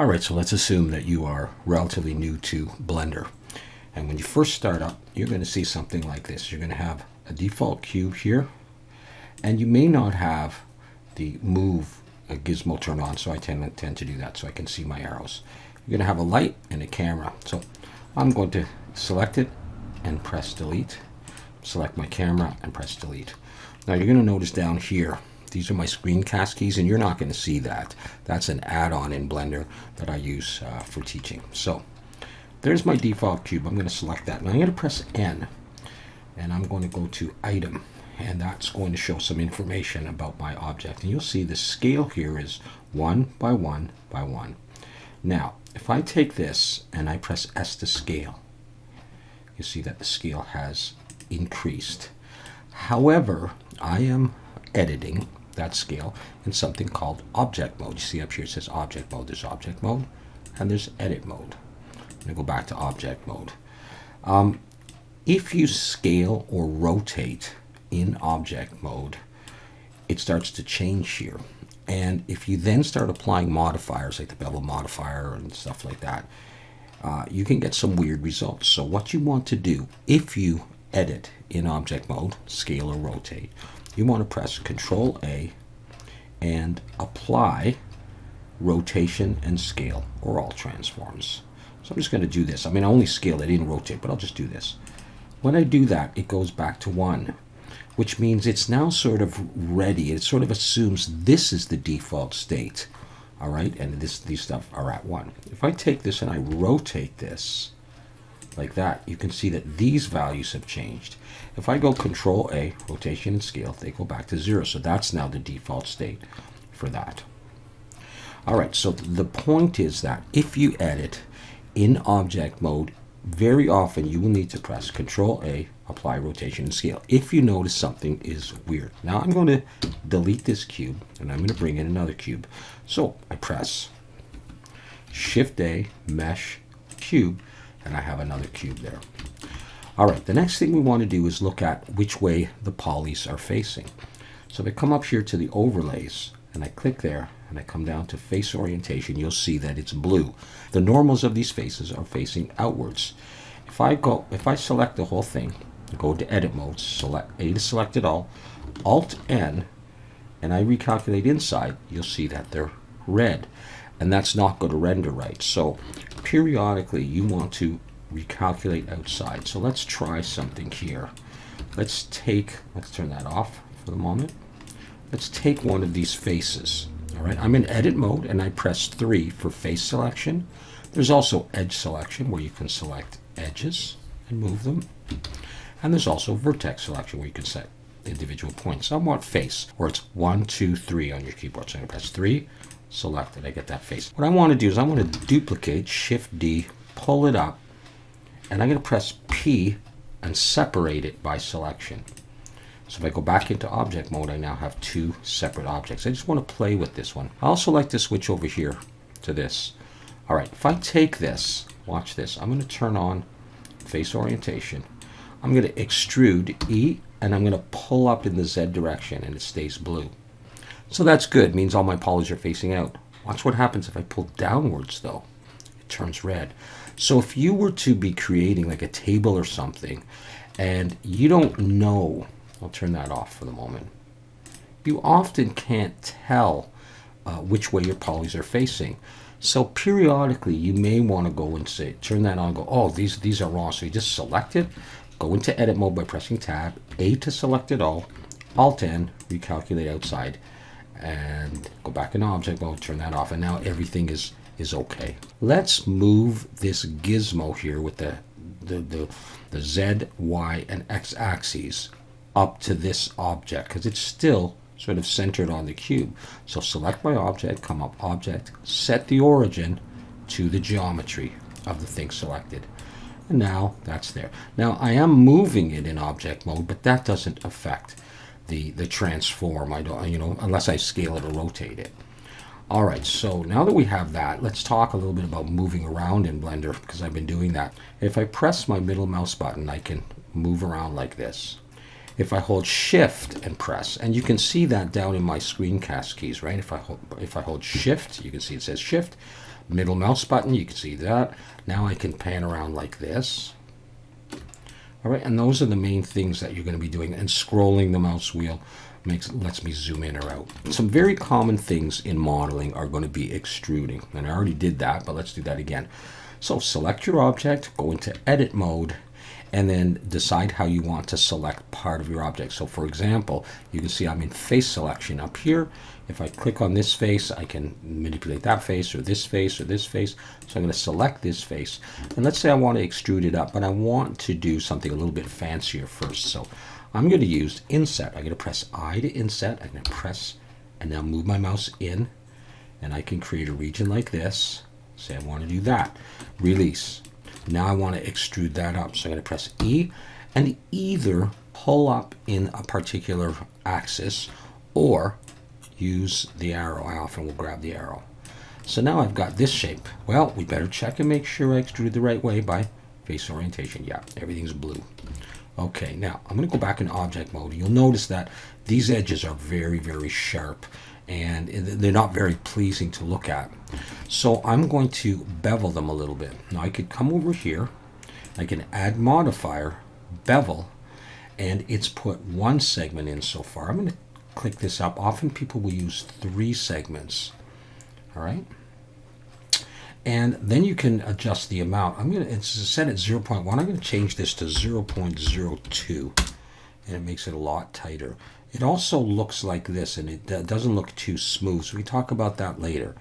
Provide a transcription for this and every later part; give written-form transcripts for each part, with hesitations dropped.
All right, so let's assume that you are relatively new to Blender. And when you first start up, you're going to see something like this. You're going to have a default cube here, and you may not have the move gizmo turned on, so I tend to do that so I can see my arrows. You're going to have a light and a camera. So I'm going to select it and press delete. Select my camera and press delete. Now you're going to notice down here, these are my screencast keys, and you're not going to see that. That's an add-on in Blender that I use for teaching. So there's my default cube. I'm going to select that. Now I'm going to press N, and I'm going to go to Item, and that's going to show some information about my object. And you'll see the scale here is 1 by 1 by 1. Now, if I take this and I press S to scale, you see that the scale has increased. However, I am editing that scale in something called object mode. You see up here it says object mode. There's object mode and there's edit mode. I'm going to go back to object mode. If you scale or rotate in object mode, it starts to change here. And if you then start applying modifiers like the bevel modifier and stuff like that, you can get some weird results. So what you want to do, if you edit in object mode, scale or rotate, you want to press Control A and apply rotation and scale or all transforms. So I'm just going to do this. I mean, I only scale, I didn't rotate, but I'll just do this. When I do that, it goes back to 1, which means it's now sort of ready. It sort of assumes this is the default state. All right, and these stuff are at 1. If I take this and I rotate this like that, you can see that these values have changed. If I go Control A, rotation and scale, they go back to 0. So that's now the default state for that. All right, so the point is that if you edit in object mode, very often you will need to press Control A, apply rotation and scale, if you notice something is weird. Now I'm going to delete this cube and I'm going to bring in another cube. So I press Shift A, mesh, cube, and I have another cube there. All right, the next thing we want to do is look at which way the polys are facing. So if I come up here to the overlays and I click there and I come down to face orientation, you'll see that it's blue. The normals of these faces are facing outwards. If I select the whole thing, go to edit mode, select A to select it all, Alt N, and I recalculate inside, you'll see that they're red. And that's not going to render right. So periodically you want to recalculate outside. So let's try something here. Let's turn that off for the moment. Let's take one of these faces. All right, I'm in edit mode and I press 3 for face selection. There's also edge selection where you can select edges and move them. And there's also vertex selection where you can set individual points. I want face, where it's 1, 2, 3 on your keyboard. So I'm going to press 3, select it, I get that face. What I want to do is I want to duplicate, Shift D, pull it up, and I'm going to press P and separate it by selection. So if I go back into object mode, I now have 2 separate objects. I just want to play with this one. I also like to switch over here to this. All right, if I take this, watch this, I'm going to turn on face orientation. I'm going to extrude E, and I'm going to pull up in the Z direction, and it stays blue. So that's good, it means all my polys are facing out. Watch what happens if I pull downwards though. It turns red. So if you were to be creating like a table or something, and you don't know, I'll turn that off for the moment. You often can't tell which way your polys are facing. So periodically you may want to go and say, turn that on and go, oh, these are wrong. So you just select it, go into edit mode by pressing tab, A to select it all, Alt N, recalculate outside, and go back in object mode, turn that off, and now everything is okay. Let's move this gizmo here with the Z, Y, and X axes up to this object because it's still sort of centered on the cube. So select my object, come up object, set the origin to the geometry of the thing selected. And now that's there. Now I am moving it in object mode, but that doesn't affect the transform. I don't, unless I scale it or rotate it. All right, so now that we have that, let's talk a little bit about moving around in Blender because I've been doing that. If I press my middle mouse button, I can move around like this. If I hold Shift and press, and you can see that down in my screencast keys, right? If I hold Shift, you can see it says Shift. middle mouse button, you can see that. Now I can pan around like this. All right, and those are the main things that you're going to be doing. And scrolling the mouse wheel lets me zoom in or out. Some very common things in modeling are going to be extruding. And I already did that, but let's do that again. So select your object, go into edit mode, and then decide how you want to select part of your object. So for example, you can see I'm in face selection up here. If I click on this face, I can manipulate that face or this face or this face. So I'm going to select this face. And let's say I want to extrude it up, but I want to do something a little bit fancier first. So I'm going to use inset. I'm going to press I to inset. I'm going to press and now move my mouse in, and I can create a region like this. Say I want to do that. Release. Now I want to extrude that up. So I'm going to press E and either pull up in a particular axis or use the arrow. I often will grab the arrow. So now I've got this shape. Well, we better check and make sure I extrude the right way by face orientation. Yeah, everything's blue. Okay, now I'm going to go back in object mode. You'll notice that these edges are very, very sharp and they're not very pleasing to look at. So I'm going to bevel them a little bit. Now I could come over here, I can add modifier, bevel, and it's put one segment in so far. I'm going to click this up. Often people will use 3 segments. All right. And then you can adjust the amount. It's set at 0.1. I'm going to change this to 0.02, and it makes it a lot tighter. It also looks like this, and it doesn't look too smooth, so we talk about that later.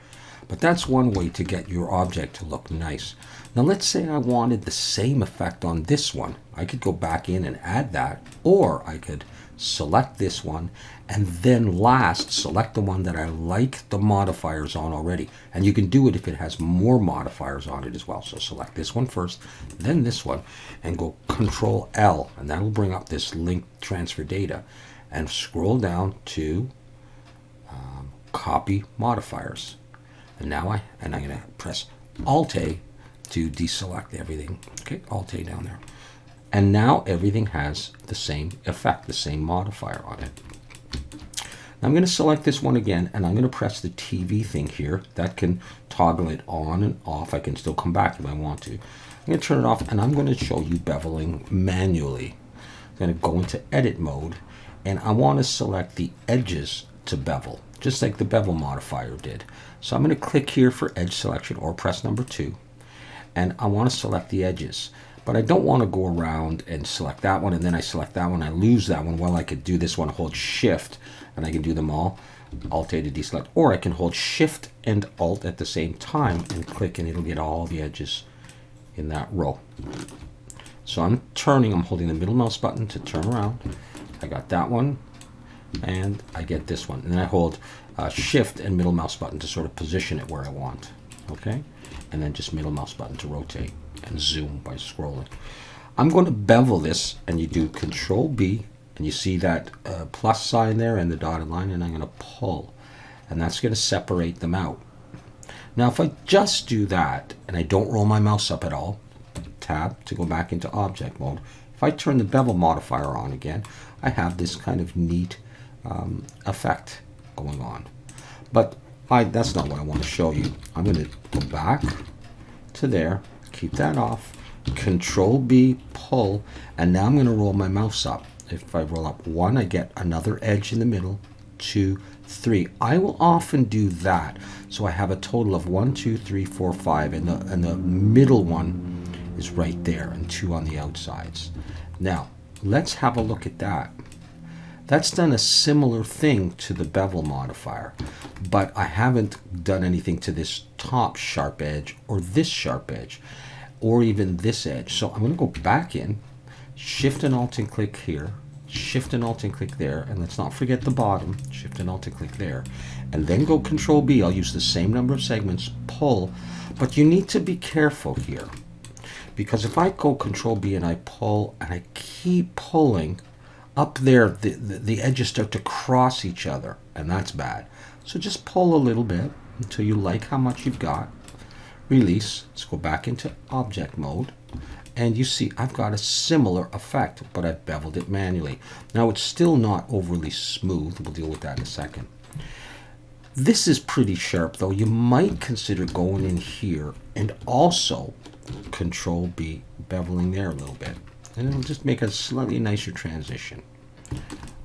But that's one way to get your object to look nice. Now let's say I wanted the same effect on this one. I could go back in and add that, or I could select this one, and then last select the one that I like the modifiers on already. And you can do it if it has more modifiers on it as well. So select this one first, then this one, and go Control L, and that'll bring up this link transfer data. And scroll down to copy modifiers. And now I'm going to press Alt-A to deselect everything. Okay, Alt-A down there. And now everything has the same effect, the same modifier on it. Now I'm going to select this one again, and I'm going to press the TV thing here. That can toggle it on and off. I can still come back if I want to. I'm going to turn it off, and I'm going to show you beveling manually. I'm going to go into edit mode, and I want to select the edges to bevel, just like the bevel modifier did. So I'm going to click here for edge selection, or press number 2, and I want to select the edges. But I don't want to go around and select that one, and then I select that one, I lose that one. Well, I could do this one, hold Shift, and I can do them all. Alt-A to deselect, or I can hold Shift and Alt at the same time and click, and it'll get all the edges in that row. So I'm holding the middle mouse button to turn around. I got that one, and I get this one. And then I hold Shift and middle mouse button to sort of position it where I want. Okay? And then just middle mouse button to rotate and zoom by scrolling. I'm going to bevel this, and you do Control B, and you see that plus sign there and the dotted line, and I'm going to pull, and that's going to separate them out. Now if I just do that and I don't roll my mouse up at all, tab to go back into object mode, if I turn the bevel modifier on again, I have this kind of neat effect going on. But that's not what I want to show you. I'm going to go back to there, keep that off, Control B, pull, and now I'm going to roll my mouse up. If I roll up 1, I get another edge in the middle, 2, 3. I will often do that, so I have a total of 1, 2, 3, 4, 5, and the middle one is right there, and 2 on the outsides. Now, let's have a look at that. That's done a similar thing to the bevel modifier, but I haven't done anything to this top sharp edge or this sharp edge or even this edge. So I'm going to go back in, Shift and Alt and click here, Shift and Alt and click there, and let's not forget the bottom, Shift and Alt and click there, and then go Control B. I'll use the same number of segments, pull, but you need to be careful here, because if I go Control B and I pull and I keep pulling, up there the edges start to cross each other, and that's bad. So just pull a little bit until you like how much you've got. Release. Let's go back into object mode, and you see I've got a similar effect, but I've beveled it manually. Now it's still not overly smooth. We'll deal with that in a second. This is pretty sharp, though. You might consider going in here and also Control B, beveling there a little bit. And it'll just make a slightly nicer transition.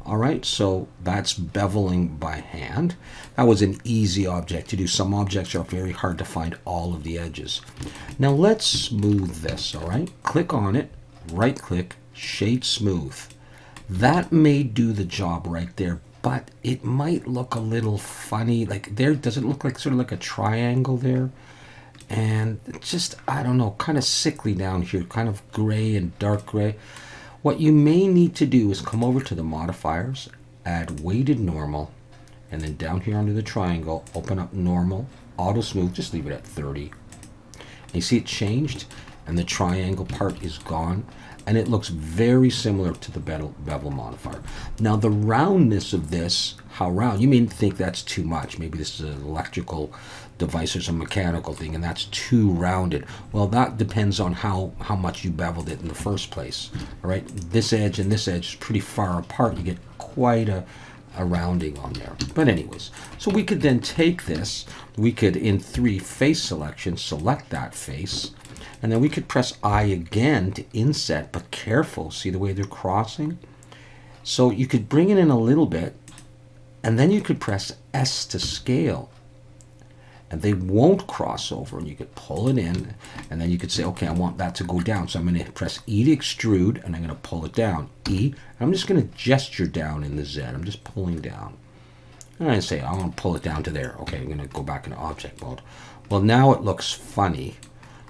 All right, so that's beveling by hand. That was an easy object to do. Some objects are very hard to find all of the edges. Now let's smooth this, all right? Click on it, right click, shade smooth. That may do the job right there, but it might look a little funny. Like there, does it look like sort of like a triangle there? And just, I don't know, kind of sickly down here, kind of gray and dark gray. What you may need to do is come over to the modifiers, add weighted normal, and then down here under the triangle, open up normal, auto smooth, just leave it at 30. And you see it changed, and the triangle part is gone, and it looks very similar to the bevel modifier. Now the roundness of this, how round, you may think that's too much. Maybe this is an electrical device or some mechanical thing, and that's too rounded. Well, that depends on how much you beveled it in the first place. All right, this edge and this edge is pretty far apart. You get quite a rounding on there. But anyways, so we could then take this, we could in 3 face selection select that face, and then we could press I again to inset, but careful, see the way they're crossing? So you could bring it in a little bit, and then you could press S to scale, and they won't cross over, and you could pull it in, and then you could say, okay, I want that to go down, so I'm going to press E to extrude, and I'm going to pull it down, E, and I'm just going to gesture down in the Z, I'm just pulling down, and I say, I want to pull it down to there, okay, I'm going to go back into object mode. Well, now it looks funny,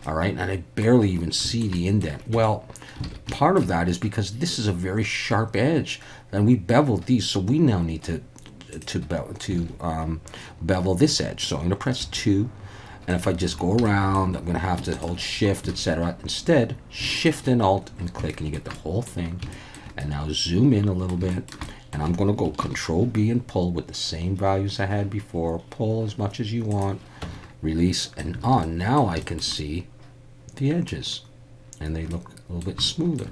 all right, and I barely even see the indent. Well, part of that is because this is a very sharp edge, and we beveled these, so we now need to bevel this edge. So I'm going to press 2, and if I just go around, I'm going to have to hold Shift, etc. Instead, Shift and Alt and click, and you get the whole thing. And now zoom in a little bit, and I'm going to go Control B and pull with the same values I had before. Pull as much as you want, release, and on. Now I can see the edges, and they look a little bit smoother.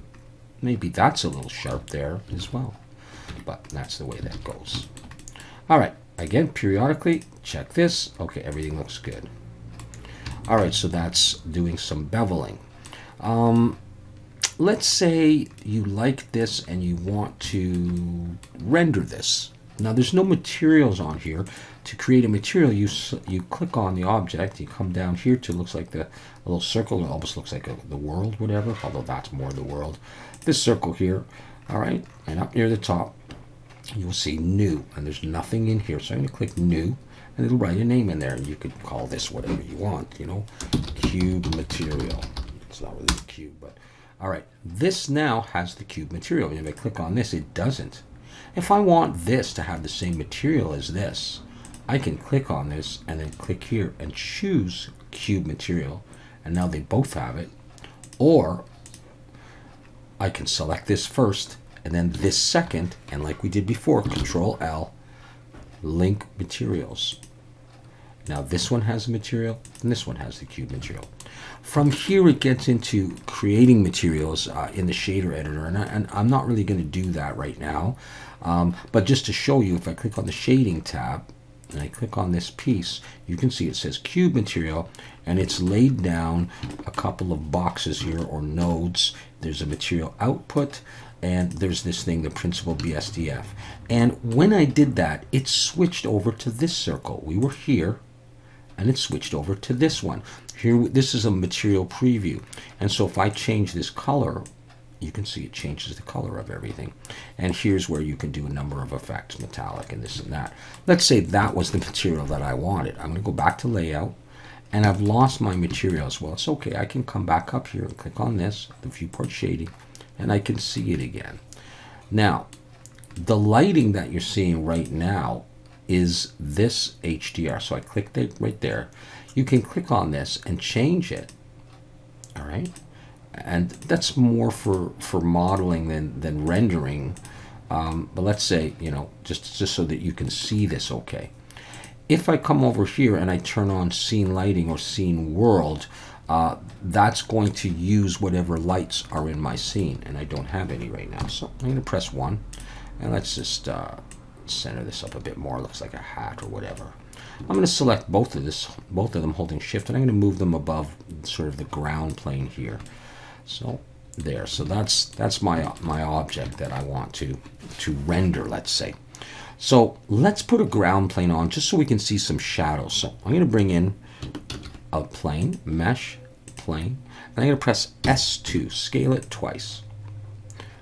Maybe that's a little sharp there as well, but that's the way that goes. All right, again, periodically check this. Okay, everything looks good. All right, so that's doing some beveling. Let's say you like this and you want to render this. Now there's no materials on here. To create a material, you click on the object, you come down here to, looks like the little circle, it almost looks like the world, whatever, although that's more the world. This circle here, all right, and up near the top, you will see new, and there's nothing in here. So I'm going to click new, and it'll write a name in there, and you could call this whatever you want, you know, cube material. It's not really a cube, but all right, this now has the cube material. And if I click on this, it doesn't. If I want this to have the same material as this, I can click on this and then click here and choose cube material, and now they both have it. Or I can select this first and then this second, and like we did before, Control L, link materials. Now this one has the material and this one has the cube material. From here it gets into creating materials in the shader editor, and I'm not really going to do that right now, but just to show you, if I click on the shading tab and I click on this piece, you can see it says cube material, and it's laid down a couple of boxes here, or nodes. There's a material output, and there's this thing, the principal BSDF. And when I did that, it switched over to this circle. We were here, and it switched over to this one. Here, this is a material preview. And so if I change this color, you can see it changes the color of everything. And here's where you can do a number of effects, metallic and this and that. Let's say that was the material that I wanted. I'm going to go back to layout, and I've lost my materials. Well, it's okay. I can come back up here and click on this, the viewport shading, and I can see it again. Now, the lighting that you're seeing right now is this HDR. So I clicked it right there. You can click on this and change it. All right. And that's more for modeling than rendering. But let's say, you know, just so that you can see this okay. If I come over here and I turn on scene lighting or scene world, that's going to use whatever lights are in my scene, and I don't have any right now. So I'm going to press 1, and let's just center this up a bit more. Looks like a hat or whatever. I'm going to select both of them holding shift, and I'm going to move them above sort of the ground plane here. So there. So that's my object that I want to render, let's say. So let's put a ground plane on just so we can see some shadows. So I'm going to bring in a plane, mesh, plane, and I'm going to press S2, scale it twice.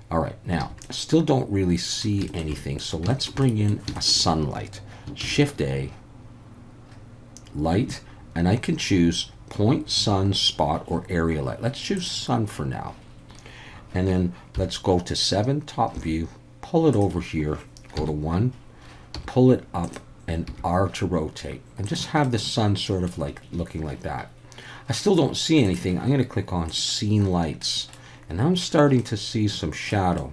All right, now I still don't really see anything, so let's bring in a sunlight. Shift A, light, and I can choose point, sun, spot, or area light. Let's choose sun for now. And then let's go to 7, top view, pull it over here, go to 1, pull it up, and R to rotate. And just have the sun sort of like looking like that. I still don't see anything. I'm going to click on scene lights. And now I'm starting to see some shadow.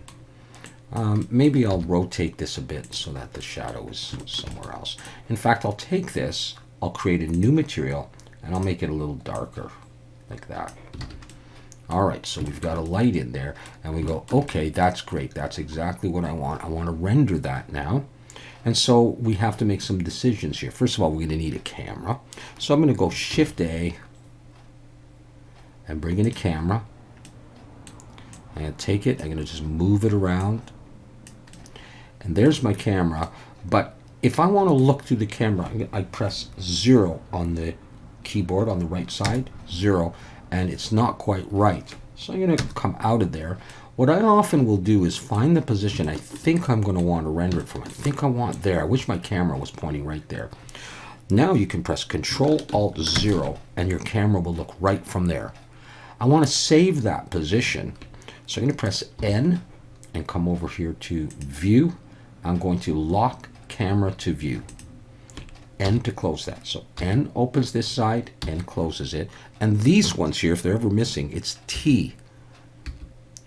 Maybe I'll rotate this a bit so that the shadow is somewhere else. In fact, I'll take this, I'll create a new material, and I'll make it a little darker, like that. All right, so we've got a light in there, and we go, okay, that's great. That's exactly what I want. I want to render that now. And so we have to make some decisions here. First of all, we're going to need a camera. So I'm going to go Shift A and bring in a camera. I'm going to take it, I'm going to just move it around. And there's my camera. But if I want to look through the camera, I press 0 on the keyboard on the right side, 0, and it's not quite right. So I'm going to come out of there. What I often will do is find the position I think I'm going to want to render it from. I think I want there. I wish my camera was pointing right there. Now you can press Control-Alt-0 and your camera will look right from there. I want to save that position. So I'm going to press N and come over here to View. I'm going to lock camera to view. N to close that. So N opens this side, N closes it. And these ones here, if they're ever missing, it's T.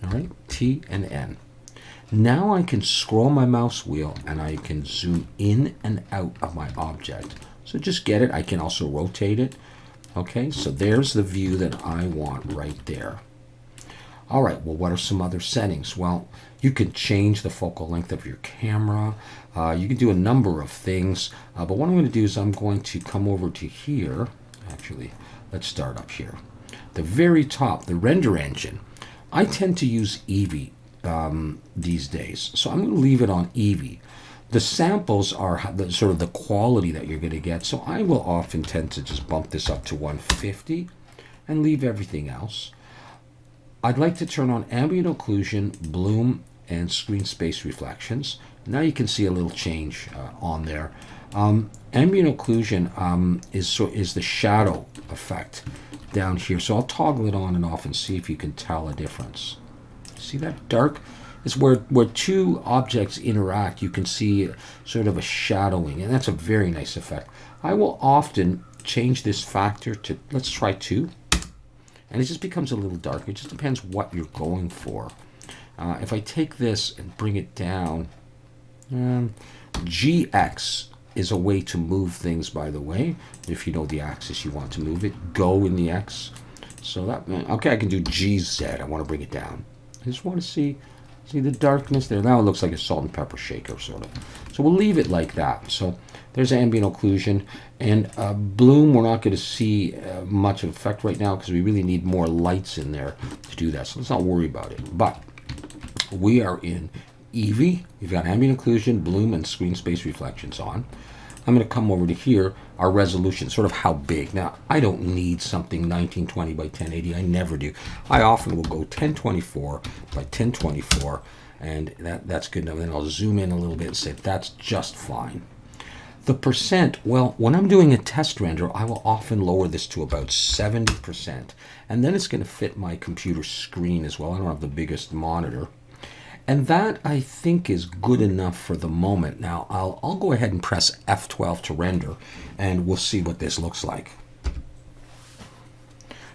All right, T and N. Now I can scroll my mouse wheel and I can zoom in and out of my object. So just get it. I can also rotate it. Okay, so there's the view that I want right there. All right, well, what are some other settings? Well, you can change the focal length of your camera. You can do a number of things. But what I'm going to do is I'm going to come over to here. Actually, let's start up here. The very top, the render engine. I tend to use Eevee these days. So I'm going to leave it on Eevee. The samples are sort of the quality that you're going to get. So I will often tend to just bump this up to 150 and leave everything else. I'd like to turn on ambient occlusion, bloom, and screen space reflections. Now you can see a little change on there. Ambient occlusion is the shadow effect down here. So I'll toggle it on and off and see if you can tell a difference. See that dark? It's where two objects interact. You can see sort of a shadowing, and that's a very nice effect. I will often change this factor to, let's try 2. And it just becomes a little darker. It just depends what you're going for. If I take this and bring it down, GX is a way to move things, by the way. If you know the axis you want to move it, go in the X. So that, okay, I can do GZ. I want to bring it down. I just want to see the darkness there. Now it looks like a salt and pepper shaker, sort of. So we'll leave it like that. So there's ambient occlusion. And bloom, we're not going to see much of effect right now because we really need more lights in there to do that. So let's not worry about it. But we are in Eevee. We've got ambient occlusion, bloom, and screen space reflections on. I'm going to come over to here, our resolution, sort of how big. Now, I don't need something 1920 by 1080. I never do. I often will go 1024 by 1024, and that's good enough. Then I'll zoom in a little bit and say that's just fine. The percent, well, when I'm doing a test render, I will often lower this to about 70%. And then it's going to fit my computer screen as well. I don't have the biggest monitor. And that, I think, is good enough for the moment. Now, I'll go ahead and press F12 to render, and we'll see what this looks like.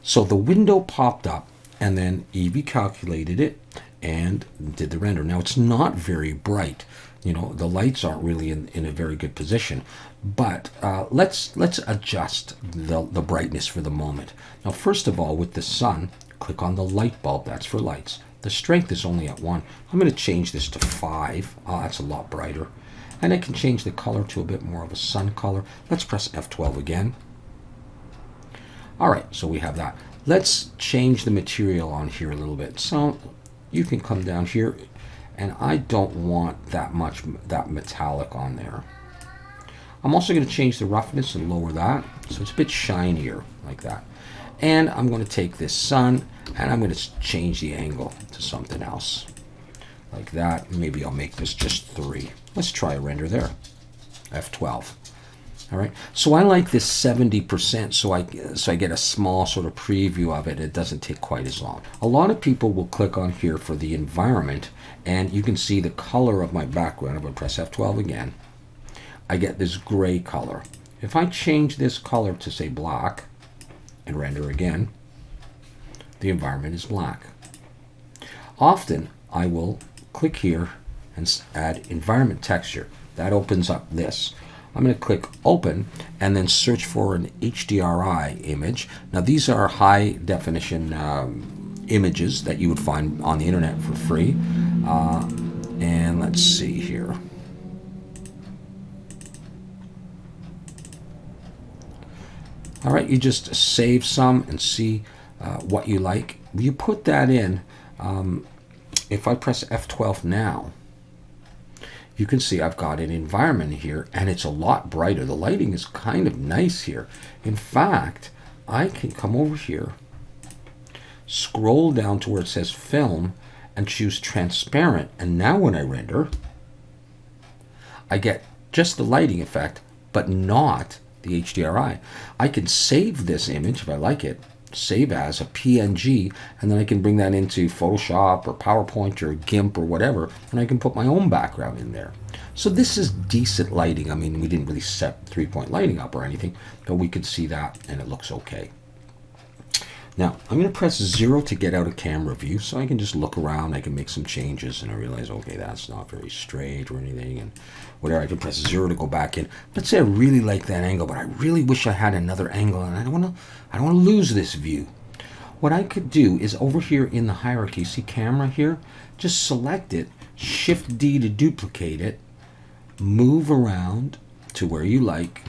So the window popped up, and then Eevee calculated it and did the render. Now, it's not very bright. You know, the lights aren't really in a very good position. But let's adjust the brightness for the moment. Now, first of all, with the sun, click on the light bulb. That's for lights. The strength is only at 1. I'm going to change this to 5. Oh, that's a lot brighter. And I can change the color to a bit more of a sun color. Let's press F12 again. All right, so we have that. Let's change the material on here a little bit. So you can come down here, and I don't want that metallic on there. I'm also going to change the roughness and lower that, so it's a bit shinier like that. And I'm going to take this sun, and I'm going to change the angle to something else like that. Maybe I'll make this just 3. Let's try a render there. F12. All right. So I like this 70%, so I get a small sort of preview of it. It doesn't take quite as long. A lot of people will click on here for the environment, and you can see the color of my background. I'm going to press F12 again. I get this gray color. If I change this color to say black and render again, the environment is black. Often I will click here and add environment texture. That opens up this. I'm going to click open and then search for an HDRI image. Now these are high definition images that you would find on the internet for free. And let's see here. All right, you just save some and see what you like. You put that in. If I press F12 now, you can see I've got an environment here, and it's a lot brighter. The lighting is kind of nice here. In fact, I can come over here, scroll down to where it says film, and choose transparent. And now when I render, I get just the lighting effect, but not the HDRI. I can save this image if I like it, save as a PNG, and then I can bring that into Photoshop or PowerPoint or GIMP or whatever, and I can put my own background in there. So this is decent lighting. I mean, we didn't really set 3-point lighting up or anything, but we could see that, and it looks okay. Now, I'm going to press 0 to get out of camera view, so I can just look around. I can make some changes, and I realize, okay, that's not very straight or anything, and whatever. I can press 0 to go back in. Let's say I really like that angle, but I really wish I had another angle, and I don't want to lose this view. What I could do is over here in the hierarchy, see camera here? Just select it, Shift D to duplicate it, move around to where you like.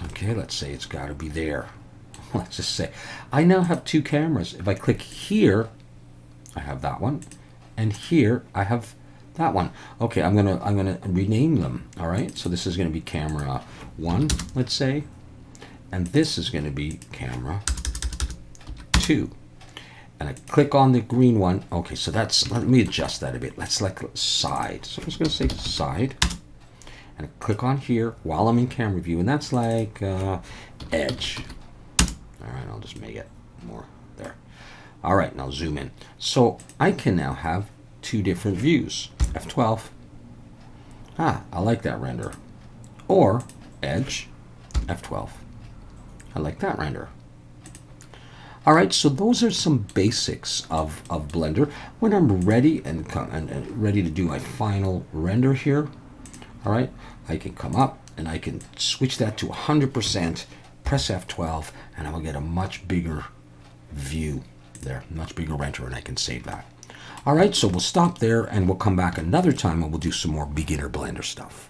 Okay, let's say it's got to be there. Let's just say I now have 2 cameras. If I click here, I have that one, and here I have that one. Okay, I'm gonna rename them. All right, so this is going to be camera 1, let's say, and this is going to be camera 2. And I click on the green one. Okay, so that's, let me adjust that a bit. Let's select side. So I'm just going to say side, and I click on here while I'm in camera view, and that's like edge. All right, I'll just make it more there. All right, now zoom in. So I can now have 2 different views. F12. I like that render. Or edge, F12. I like that render. All right, so those are some basics of Blender. When I'm ready and ready to do my final render here, all right, I can come up and I can switch that to 100%. Press F12, and I will get a much bigger view there, much bigger render, and I can save that. All right, so we'll stop there, and we'll come back another time, and we'll do some more beginner Blender stuff.